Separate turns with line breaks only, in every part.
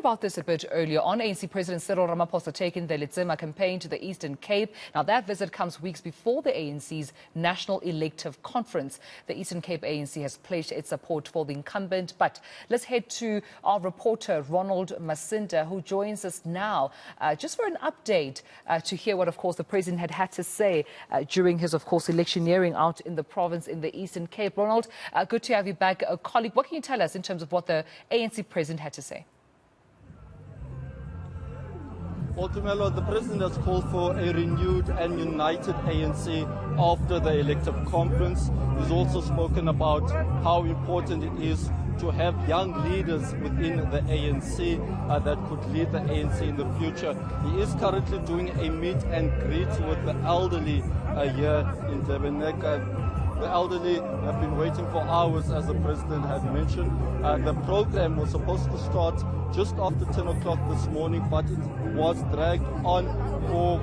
about this a bit earlier on. ANC President Cyril Ramaphosa taking the Letsema campaign to the Eastern Cape. Now, that visit comes weeks before the ANC's National Elective Conference. The Eastern Cape ANC has pledged its support for the incumbent. But let's head to our reporter, Ronald Masinda, who joins us now just for an update to hear what, of course, the president had to say during his, of course, electioneering out in the province in the Eastern Cape. Ronald, good to have you back. Colleague, what can you tell us in terms of what the ANC president had to say?
Well, Tumelo, the president has called for a renewed and united ANC after the elective conference. He's also spoken about how important it is to have young leaders within the ANC that could lead the ANC in the future. He is currently doing a meet and greet with the elderly here in Durban. The elderly have been waiting for hours, as the president had mentioned. The program was supposed to start just after 10 o'clock this morning, but it was dragged on for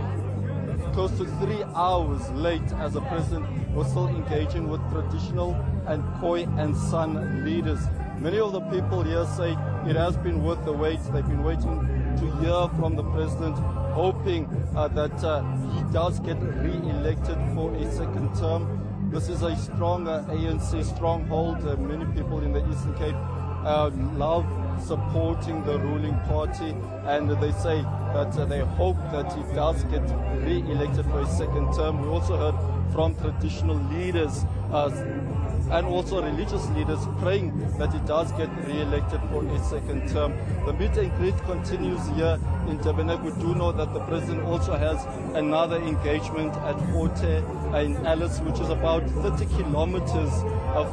close to 3 hours late, as the president was still engaging with traditional and Khoi and San leaders. Many of the people here say it has been worth the wait. They've been waiting to hear from the president, hoping that he does get re-elected for a second term. This is a strong ANC stronghold. Many people in the Eastern Cape love supporting the ruling party, and they say that they hope that he does get re-elected for a second term. We also heard from traditional leaders and also religious leaders praying that he does get re-elected for a second term. The meet and greet continues here in Durban. We do know that the president also has another engagement at Forte in Alice, which is about 30 kilometers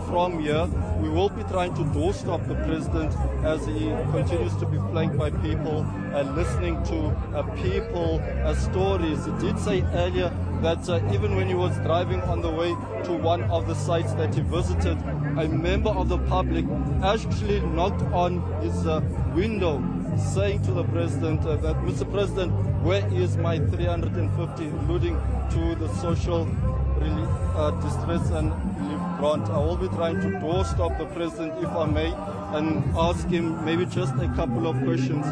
from here. We will be trying to doorstop the president as he continues to be flanked by people, listening to people stories. He did say earlier that even when he was driving on the way to one of the sites that he visited, a member of the public actually knocked on his window, saying to the president that, Mr. President, where is my 350, alluding to the social distress and relief grant. I will be trying to doorstop the president, if I may, and ask him maybe just a couple of questions.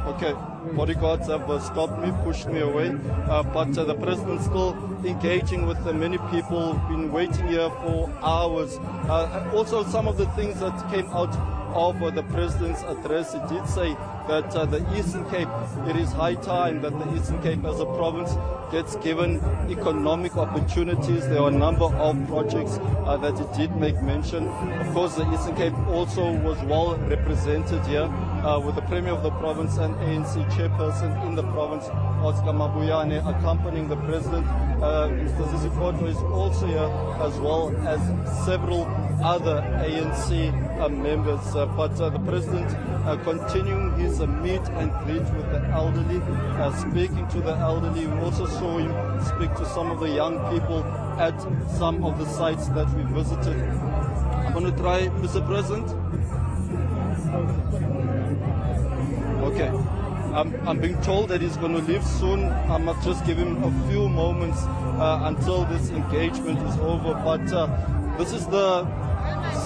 Okay, bodyguards have stopped me, pushed me away, but the president's still engaging with many people, been waiting here for hours. Also, some of the things that came out of the president's address, he did say that the Eastern Cape, it is high time that the Eastern Cape as a province gets given economic opportunities. There are a number of projects that he did make mention. Of course, the Eastern Cape also was well represented here with the Premier of the province and ANC chairperson in the province, Oscar Mabuyane, accompanying the president. Mr. Zizikoto is also here, as well as several other ANC members. But the president continuing his meet and greet with the elderly, speaking to the elderly. We also saw him speak to some of the young people at some of the sites that we visited. I'm going to try, Mr. President. Okay. I'm being told that he's going to leave soon. I must just give him a few moments until this engagement is over. But this is the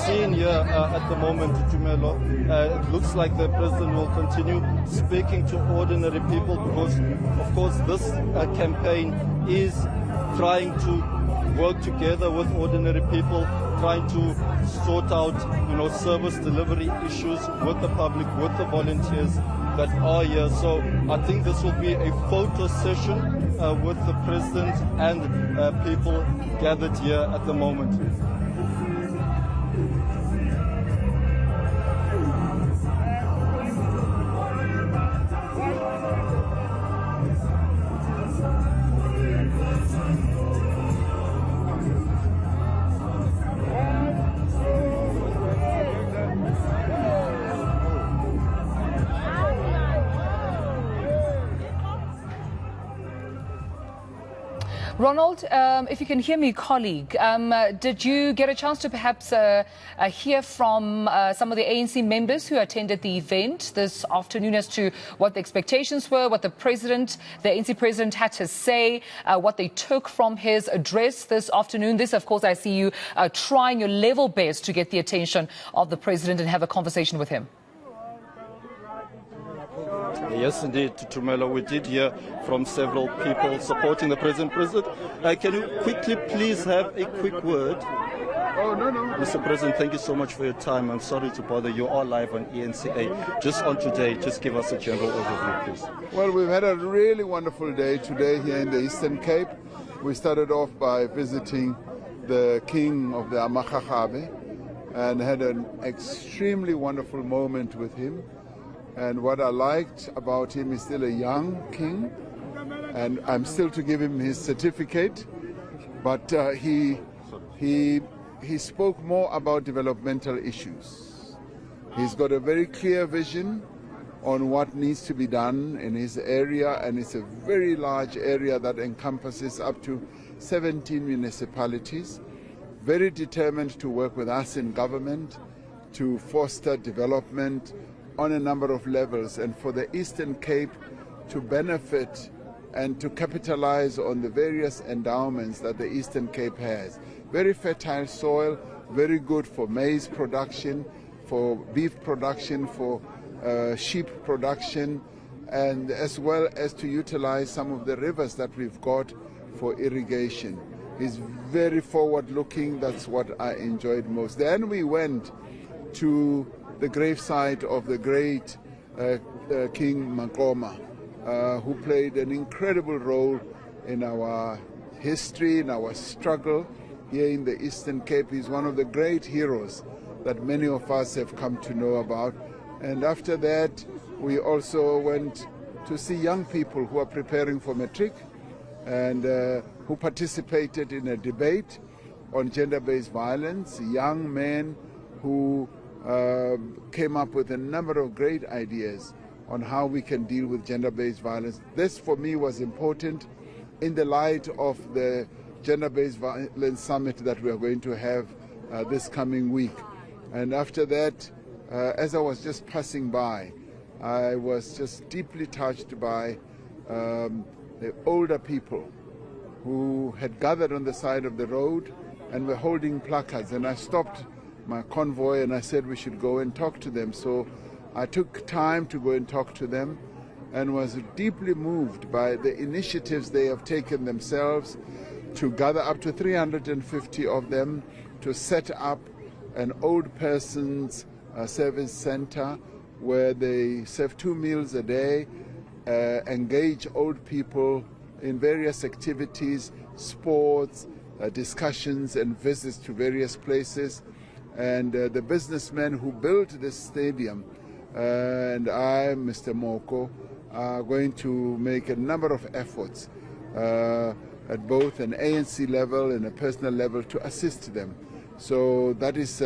scene here at the moment, Tumelo. It looks like the president will continue speaking to ordinary people because, of course, this campaign is trying to work together with ordinary people, trying to sort out, service delivery issues with the public, with the volunteers that are here. So I think this will be a photo session with the president and people gathered here at the moment.
Ronald, if you can hear me, colleague, did you get a chance to perhaps hear from some of the ANC members who attended the event this afternoon as to what the expectations were, what the ANC president had to say, what they took from his address this afternoon? This, of course, I see you trying your level best to get the attention of the president and have a conversation with him.
Yes, indeed, Tumelo. We did hear from several people supporting the President. Can you quickly please have a quick word?
Oh, no.
Mr. President, thank you so much for your time. I'm sorry to bother you. All live on eNCA. Just on today, just give us a general overview, please.
Well, we've had a really wonderful day today here in the Eastern Cape. We started off by visiting the king of the Amakhachabe and had an extremely wonderful moment with him. And what I liked about him is still a young king, and I'm still to give him his certificate, but he spoke more about developmental issues. He's got a very clear vision on what needs to be done in his area, and it's a very large area that encompasses up to 17 municipalities. Very determined to work with us in government to foster development on a number of levels, and for the Eastern Cape to benefit and to capitalize on the various endowments that the Eastern Cape has. Very fertile soil, very good for maize production, for beef production, for sheep production, and as well as to utilize some of the rivers that we've got for irrigation. He's very forward-looking. That's what I enjoyed most. Then we went to the gravesite of the great King Makoma, who played an incredible role in our history, in our struggle here in the Eastern Cape. He's one of the great heroes that many of us have come to know about. And after that, we also went to see young people who are preparing for matric and who participated in a debate on gender-based violence, young men who came up with a number of great ideas on how we can deal with gender-based violence. This, for me, was important in the light of the Gender-Based Violence Summit that we are going to have this coming week. And after that, as I was just passing by, I was just deeply touched by the older people who had gathered on the side of the road and were holding placards. And I stopped my convoy and I said we should go and talk to them. So I took time to go and talk to them and was deeply moved by the initiatives they have taken themselves to gather up to 350 of them to set up an old persons service center where they serve 2 meals a day, engage old people in various activities, sports, discussions and visits to various places. And the businessmen who built this stadium and I, Mr. Moko, are going to make a number of efforts at both an ANC level and a personal level to assist them. So that is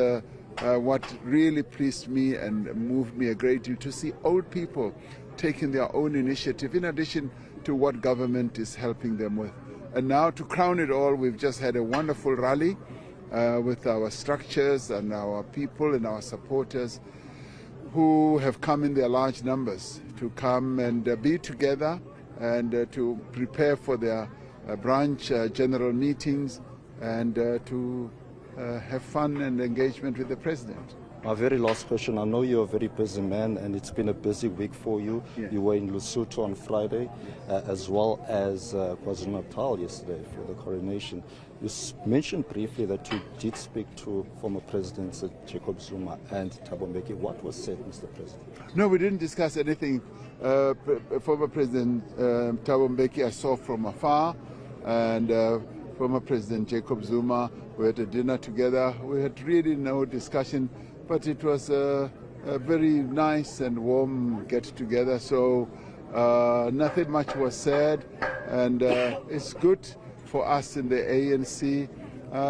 what really pleased me and moved me a great deal, to see old people taking their own initiative in addition to what government is helping them with. And now, to crown it all, we've just had a wonderful rally with our structures and our people and our supporters who have come in their large numbers to come and be together and to prepare for their branch general meetings and to have fun and engagement with the President.
My very last question. I know you're a very busy man and it's been a busy week for you. Yeah. You were in Lesotho on Friday as well as KwaZulu-Natal yesterday for the coronation. You mentioned briefly that you did speak to former Presidents Jacob Zuma and Thabo Mbeki. What was said, Mr. President?
No, we didn't discuss anything. Former President Thabo Mbeki I saw from afar, and former President Jacob Zuma, we had a dinner together. We had really no discussion, but it was a very nice and warm get-together. So nothing much was said, and it's good for us in the ANC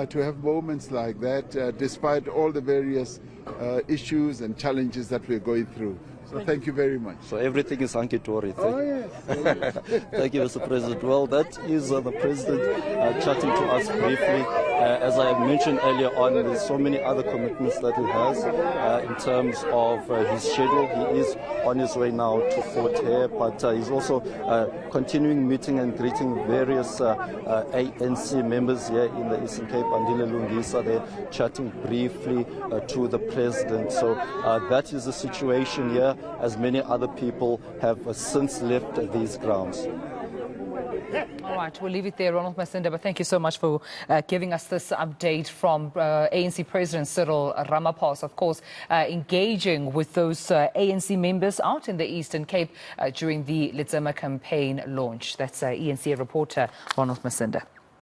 to have moments like that, despite all the various issues and challenges that we're going through. So thank you very much.
So everything is hunky-dory.
Oh, yes.
Thank you, Mr. President. Well, that is the President chatting to us briefly. As I mentioned earlier on, there's so many other commitments that he has in terms of his schedule. He is on his way now to Fort Hare, but he's also continuing meeting and greeting various ANC members here in the Eastern Cape. Andile Lungisa, they're chatting briefly to the President. So that is the situation here. Letsema, as many other people have since left these grounds.
All right, we'll leave it there, Ronald Masinda, but thank you so much for giving us this update from ANC President Cyril Ramaphosa, of course, engaging with those ANC members out in the Eastern Cape during the Letsema campaign launch. That's eNCA reporter Ronald Masinda.